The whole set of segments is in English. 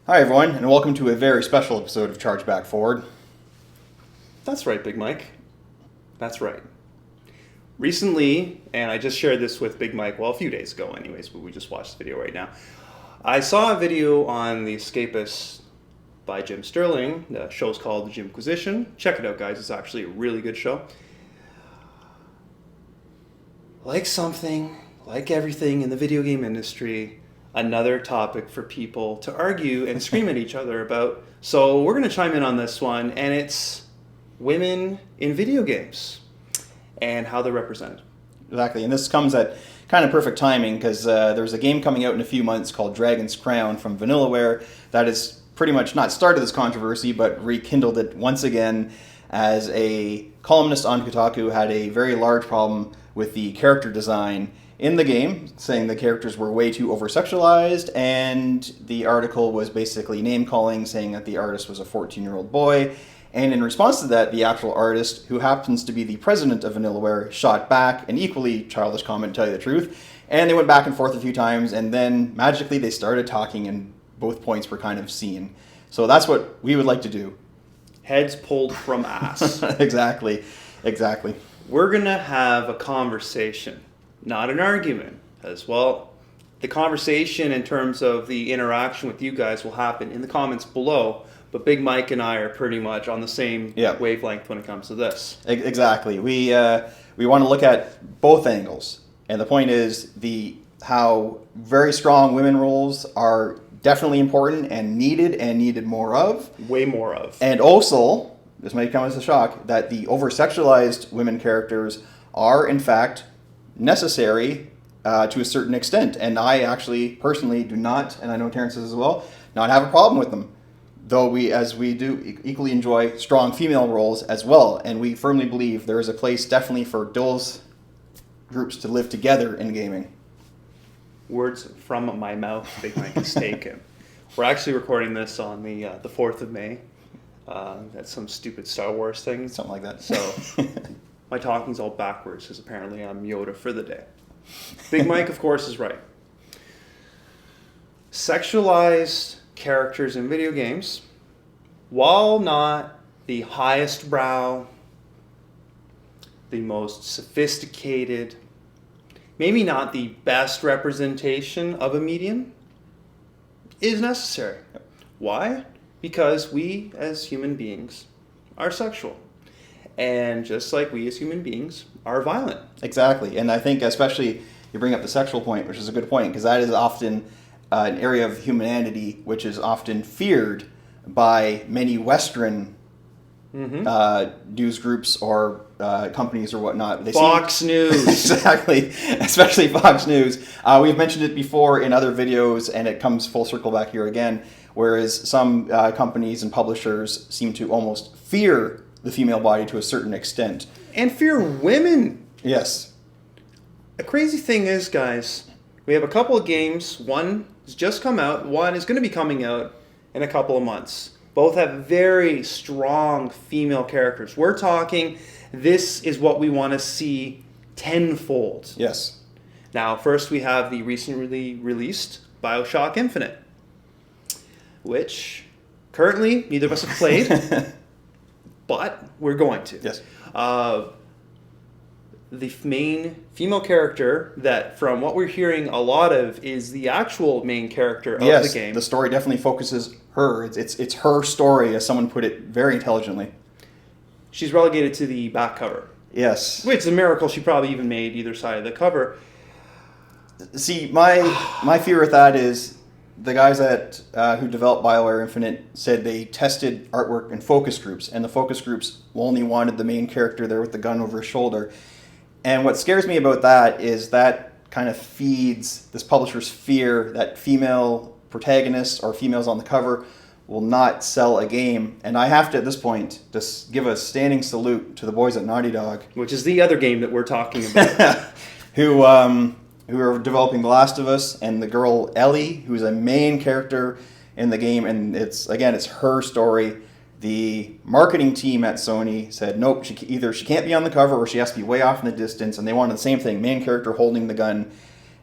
Hi everyone, and welcome to a very special episode of Charge Back Forward. That's right, Big Mike. That's right. Recently, and I just shared this with Big Mike, well, a few days ago anyways, but we just watched the video right now. I saw a video on The Escapist by Jim Sterling. The show's called The Jimquisition. Check it out, guys. It's actually a really good show. Like everything in the video game industry, another topic for people to argue and scream at each other about. So we're going to chime in on this one, and it's women in video games and how they're represented. Exactly, and this comes at kind of perfect timing because there's a game coming out in a few months called Dragon's Crown from Vanillaware that has pretty much not started this controversy but rekindled it once again, as a columnist on Kotaku had a very large problem with the character design in the game, saying the characters were way too over-sexualized, and the article was basically name-calling, saying that the artist was a 14-year-old boy. And in response to that, the actual artist, who happens to be the president of Vanillaware, shot back an equally childish comment, to tell you the truth. And they went back and forth a few times, and then magically they started talking, and both points were kind of seen. So that's what we would like to do. Heads pulled from ass. Exactly. We're going to have a conversation, not an argument, as well. The conversation in terms of the interaction with you guys will happen in the comments below, but Big Mike and I are pretty much on the same wavelength when it comes to this. Exactly. We want to look at both angles, and the point is how very strong women roles are definitely important and needed more of. Way more of. And also, this might come as a shock, that the over-sexualized women characters are in fact necessary to a certain extent. And I actually personally do not, and I know Terence does as well, not have a problem with them. Though we do equally enjoy strong female roles as well. And we firmly believe there is a place definitely for those groups to live together in gaming. Words from my mouth, Big Mike is taken. We're actually recording this on the 4th of May. That's some stupid Star Wars thing. Something like that. So my talking's all backwards because apparently I'm Yoda for the day. Big Mike, of course, is right. Sexualized characters in video games, while not the highest brow, the most sophisticated, maybe not the best representation of a medium, is necessary. Why? Because we as human beings are sexual. And just like we as human beings are violent. Exactly. And I think especially you bring up the sexual point, which is a good point, because that is often an area of humanity which is often feared by many Western news groups or companies or whatnot. Fox News. Exactly. Especially Fox News. We've mentioned it before in other videos, and it comes full circle back here again, whereas some companies and publishers seem to almost fear the female body to a certain extent. And fear women. Yes. The crazy thing is, guys, we have a couple of games. One has just come out. One is going to be coming out in a couple of months. Both have very strong female characters. We're talking, this is what we want to see tenfold. Yes. Now, first we have the recently released BioShock Infinite, which currently neither of us have played, but we're going to. Yes. The main female character that, from what we're hearing a lot of, is the actual main character of the game. The story definitely focuses her. It's her story, as someone put it very intelligently. She's relegated to the back cover. Yes. Which is a miracle she probably even made either side of the cover. See, my fear with that is the guys that who developed BioWare Infinite said they tested artwork in focus groups, and the focus groups only wanted the main character there with the gun over his shoulder. And what scares me about that is that kind of feeds this publisher's fear that female protagonists or females on the cover will not sell a game. And I have to, at this point, just give a standing salute to the boys at Naughty Dog. Which is the other game that we're talking about. who are developing The Last of Us, and the girl Ellie, who's a main character in the game. And it's her story. The marketing team at Sony said, nope, either she can't be on the cover or she has to be way off in the distance, and they wanted the same thing, main character holding the gun.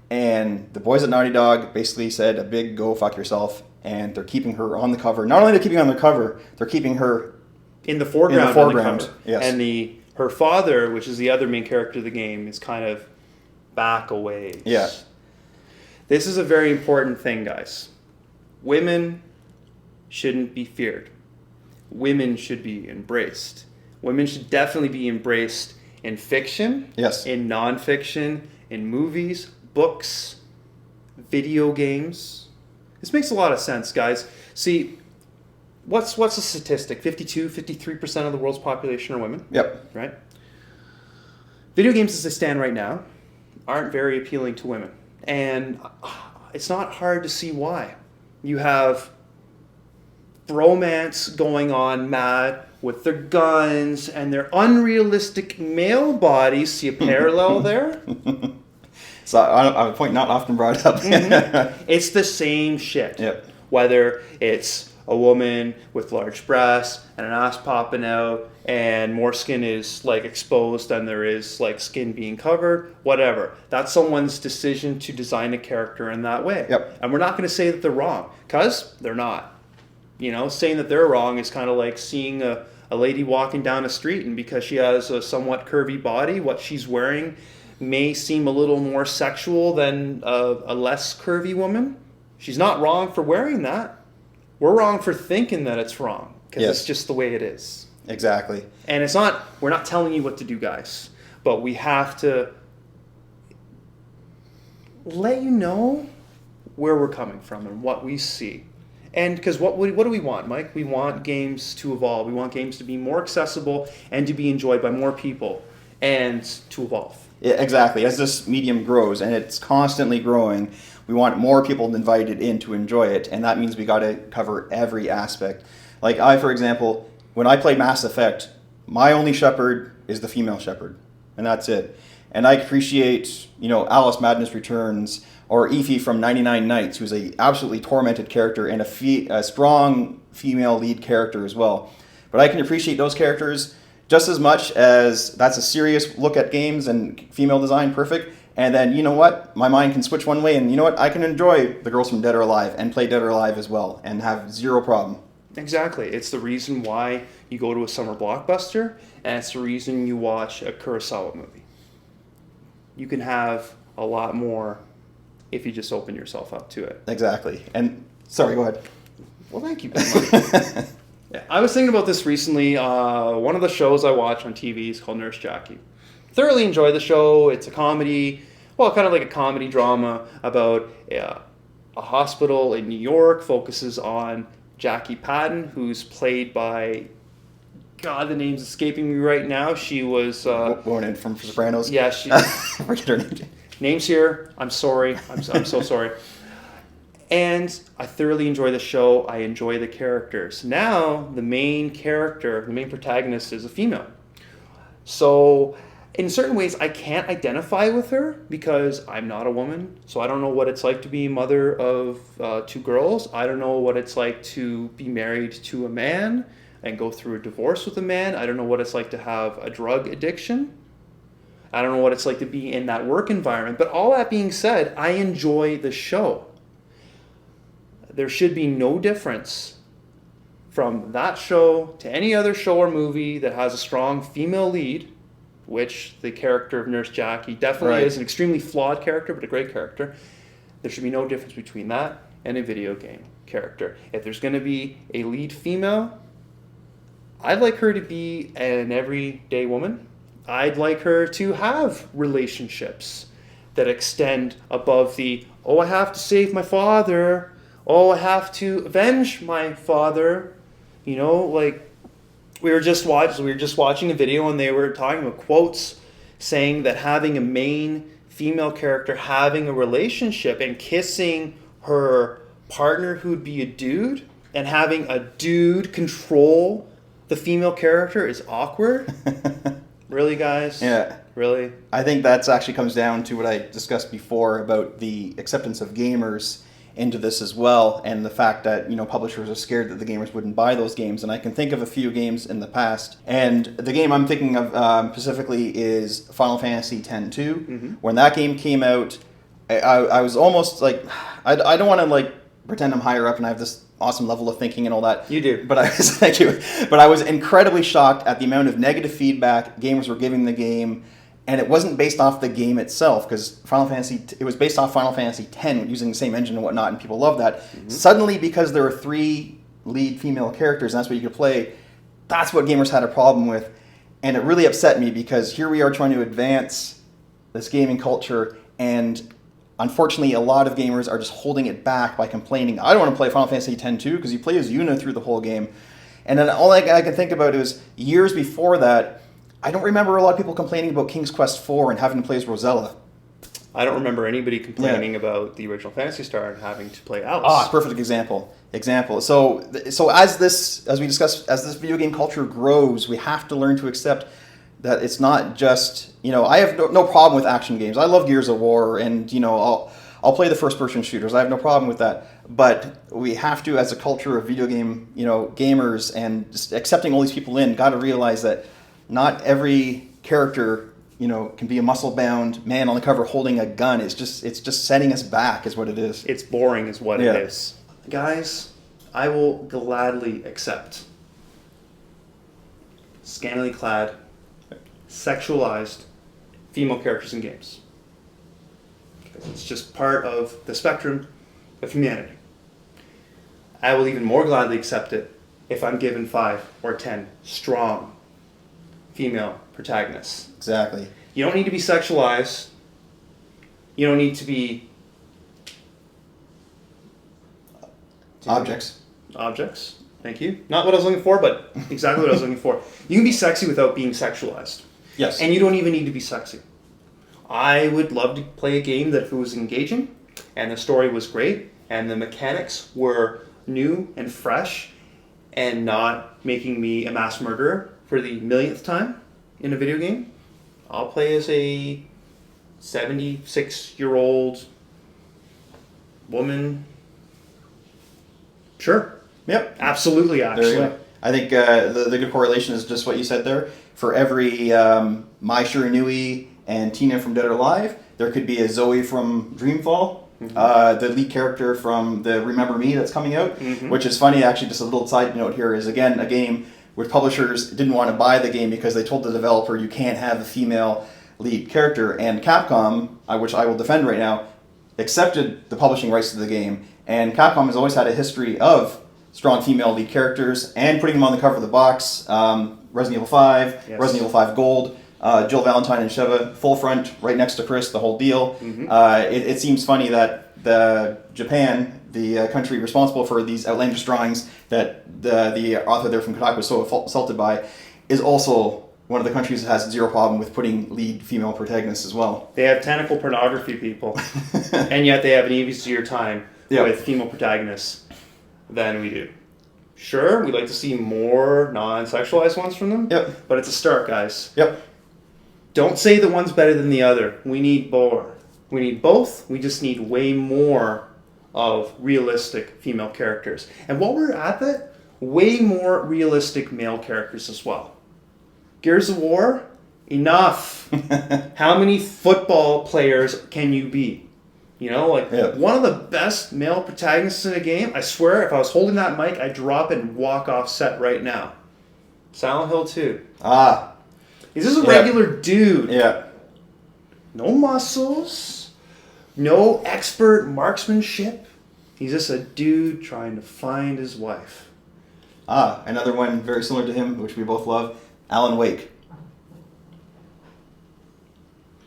And the boys at Naughty Dog basically said a big go fuck yourself, and they're keeping her on the cover. Not only are they keeping her on the cover, they're keeping her in the foreground. In the foreground, on the cover. yes. And her father, which is the other main character of the game, is kind of back a ways. Yeah. This is a very important thing, guys. Women shouldn't be feared. Women should be embraced. Women should definitely be embraced in fiction, Yes. in nonfiction, in movies, books, video games. This makes a lot of sense, guys. See, what's the statistic? 53% of the world's population are women. Yep. Right? Video games as they stand right now aren't very appealing to women. And it's not hard to see why. You have bromance going on mad with their guns and their unrealistic male bodies. See a parallel there? So a point not often brought up. Mm-hmm. It's the same shit. Yep. Whether it's a woman with large breasts and an ass popping out and more skin is like exposed than there is like skin being covered, whatever. That's someone's decision to design a character in that way. Yep. And we're not going to say that they're wrong, because they're not. You know, saying that they're wrong is kind of like seeing a lady walking down a street, and because she has a somewhat curvy body, what she's wearing may seem a little more sexual than a less curvy woman. She's not wrong for wearing that. We're wrong for thinking that it's wrong, because Yes. it's just the way it is. Exactly. And we're not telling you what to do, guys, but we have to let you know where we're coming from and what we see. And because what do we want, Mike? We want games to evolve. We want games to be more accessible and to be enjoyed by more people and to evolve. Yeah, exactly. As this medium grows, and it's constantly growing, we want more people invited in to enjoy it, and that means we got to cover every aspect. Like for example, when I play Mass Effect, my only shepherd is the female shepherd, and that's it. And I appreciate, Alice Madness Returns, or Ify from 99 Nights, who's a absolutely tormented character and a strong female lead character as well. But I can appreciate those characters just as much as that's a serious look at games and female design, perfect. And then, you know what? My mind can switch one way, and you know what? I can enjoy the girls from Dead or Alive and play Dead or Alive as well and have zero problem. Exactly. It's the reason why you go to a summer blockbuster, and it's the reason you watch a Kurosawa movie. You can have a lot more if you just open yourself up to it. Exactly. And, sorry, go ahead. Well, thank you very much. Yeah, I was thinking about this recently. One of the shows I watch on TV is called Nurse Jackie. Thoroughly enjoy the show. It's a comedy, kind of like a comedy drama about a hospital in New York. Focuses on Jackie Patton, who's played by, God, the name's escaping me right now. She was... Woman from Sopranos? Yeah, she... Forget her name. Name's here. I'm sorry. I'm so sorry. And I thoroughly enjoy the show. I enjoy the characters. Now, the main character, the main protagonist is a female. So, in certain ways, I can't identify with her because I'm not a woman. So I don't know what it's like to be a mother of two girls. I don't know what it's like to be married to a man and go through a divorce with a man. I don't know what it's like to have a drug addiction. I don't know what it's like to be in that work environment. But all that being said, I enjoy the show. There should be no difference from that show to any other show or movie that has a strong female lead, which the character of Nurse Jackie definitely is, an extremely flawed character, but a great character. There should be no difference between that and a video game character. If there's going to be a lead female, I'd like her to be an everyday woman. I'd like her to have relationships that extend above the, I have to save my father, I have to avenge my father. We were just watching a video, and they were talking about quotes saying that having a main female character having a relationship and kissing her partner who'd be a dude and having a dude control the female character is awkward. Really, guys? Yeah. Really? I think that actually comes down to what I discussed before about the acceptance of gamers into this as well, and the fact that publishers are scared that the gamers wouldn't buy those games. And I can think of a few games in the past, and the game I'm thinking of specifically is Final Fantasy X-2. Mm-hmm. When that game came out, I was almost like, I don't want to pretend I'm higher up and I have this awesome level of thinking and all that. You do. But I was thank you. But I was incredibly shocked at the amount of negative feedback gamers were giving the game, and it wasn't based off the game itself, because it was based off Final Fantasy X using the same engine and whatnot, and people love that. Mm-hmm. Suddenly, because there were 3 lead female characters and that's what you could play, that's what gamers had a problem with, and it really upset me, because here we are trying to advance this gaming culture, and unfortunately a lot of gamers are just holding it back by complaining, I don't want to play Final Fantasy X too, because you play as Yuna through the whole game. And then all I can think about is years before that, I don't remember a lot of people complaining about King's Quest IV and having to play as Rosella. I don't remember anybody complaining about the original Phantasy Star and having to play Alice. Perfect example. So as we discussed, as this video game culture grows, we have to learn to accept that it's not just, I have no problem with action games. I love Gears of War, and I'll play the first person shooters. I have no problem with that. But we have to, as a culture of video game, gamers, and just accepting all these people in, got to realize that not every character can be a muscle-bound man on the cover holding a gun. It's just setting us back, is what it is. It's boring, is what it is. Guys, I will gladly accept scantily clad, sexualized female characters in games. It's just part of the spectrum of humanity. I will even more gladly accept it if I'm given 5 or 10 strong female protagonists. Exactly. You don't need to be sexualized. You don't need to be objects. Thank you. Not what I was looking for, but exactly what I was looking for. You can be sexy without being sexualized. Yes. And you don't even need to be sexy. I would love to play a game that if it was engaging, and the story was great, and the mechanics were new and fresh, and not making me a mass murderer for the millionth time in a video game, I'll play as a 76-year-old woman. Sure. Yep. Absolutely, actually. I think the good correlation is just what you said there. For every Mai Shiranui and Tina from Dead or Alive, there could be a Zoe from Dreamfall, the lead character from the Remember Me that's coming out, which is funny, actually. Just a little side note here is, again, a game where publishers didn't want to buy the game because they told the developer you can't have a female lead character, and Capcom, which I will defend right now, accepted the publishing rights to the game, and Capcom has always had a history of strong female lead characters and putting them on the cover of the box. Resident Evil 5, yes. Resident Evil 5 Gold, Jill Valentine and Sheva, full front, right next to Chris, the whole deal. It seems funny that Japan, the country responsible for these outlandish drawings that the author there from Kotaku was so assaulted by, is also one of the countries that has zero problem with putting lead female protagonists as well. They have tentacle pornography, people. And yet they have an easier time with female protagonists than we do. Sure, we'd like to see more non-sexualized ones from them. Yep. But it's a start, guys. Yep. Don't say the one's better than the other. We need both. We need both. We just need way more of realistic female characters. And while we're at that, way more realistic male characters as well. Gears of War, enough. How many football players can you be? One of the best male protagonists in a game, I swear, if I was holding that mic, I'd drop it and walk off set right now. Silent Hill 2. He's just a regular dude. Yeah. No muscles. No expert marksmanship. He's just a dude trying to find his wife. Another one very similar to him, which we both love, Alan Wake.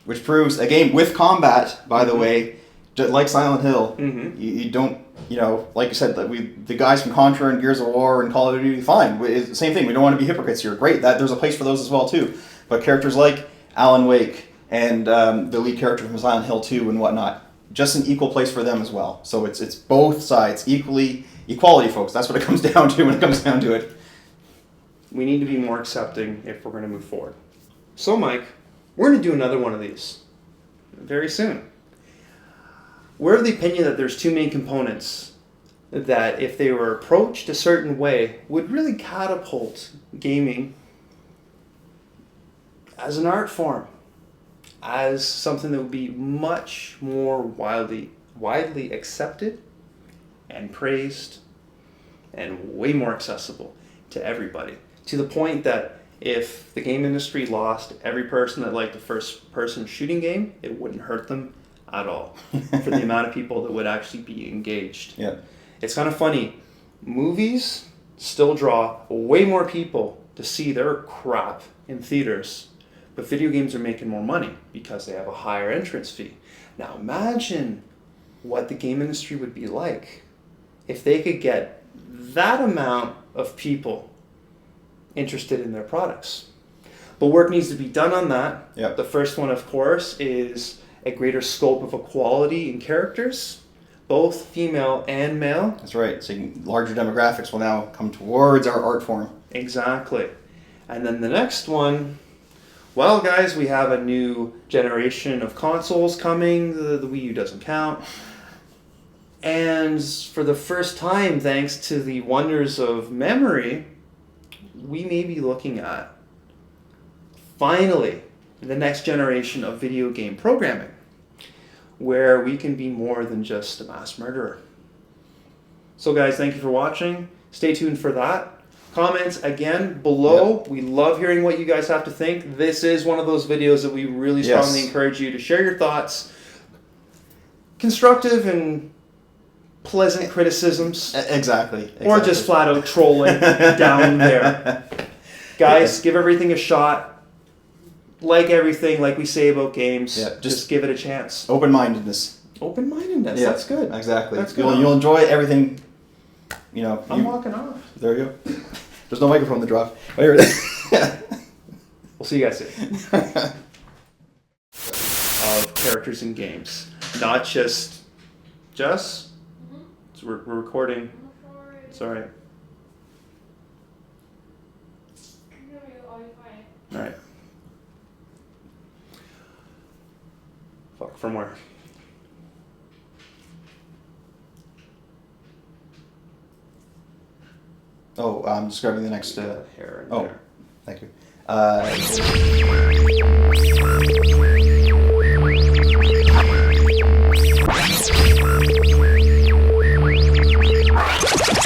Which proves, a game with combat, by the way, just like Silent Hill, you don't, like you said, the guys from Contra and Gears of War and Call of Duty, fine. It's the same thing. We don't want to be hypocrites here. Great. There's a place for those as well, too. But characters like Alan Wake and the lead character from Silent Hill 2 and whatnot, just an equal place for them as well. So it's both sides, equality, folks. That's what it comes down to when it comes down to it. We need to be more accepting if we're going to move forward. So, Mike, we're going to do another one of these very soon. We're of the opinion that there's two main components that, if they were approached a certain way, would really catapult gaming as an art form, as something that would be much more widely accepted and praised and way more accessible to everybody. To the point that if the game industry lost every person that liked the first-person shooting game, it wouldn't hurt them at all for the amount of people that would actually be engaged. Yeah. It's kind of funny. Movies still draw way more people to see their crap in theaters, but video games are making more money because they have a higher entrance fee. Now imagine what the game industry would be like if they could get that amount of people interested in their products. But work needs to be done on that. Yep. The first one, of course, is a greater scope of equality in characters, both female and male. That's right. So larger demographics will now come towards our art form. Exactly. And then the next one, well, guys, we have a new generation of consoles coming. The Wii U doesn't count. And for the first time, thanks to the wonders of memory, we may be looking at, finally, the next generation of video game programming, where we can be more than just a mass murderer. So guys, thank you for watching. Stay tuned for that. Comments, again, below. Yep. We love hearing what you guys have to think. This is one of those videos that we really strongly encourage you to share your thoughts. Constructive and pleasant criticisms. Exactly. Or just flat out trolling down there. Guys, give everything a shot. Like everything, like we say about games, just give it a chance. Open-mindedness. Open-mindedness, that's good. Exactly. That's good. You'll enjoy everything, you know. I'm walking off. There you go. There's no microphone to drop. We'll see you guys soon. Of characters in games. Not just... Jess? Mm-hmm. So we're recording. It's alright. Alright. Fuck, from where? Oh, I'm describing the next... Hair in oh, there. thank you.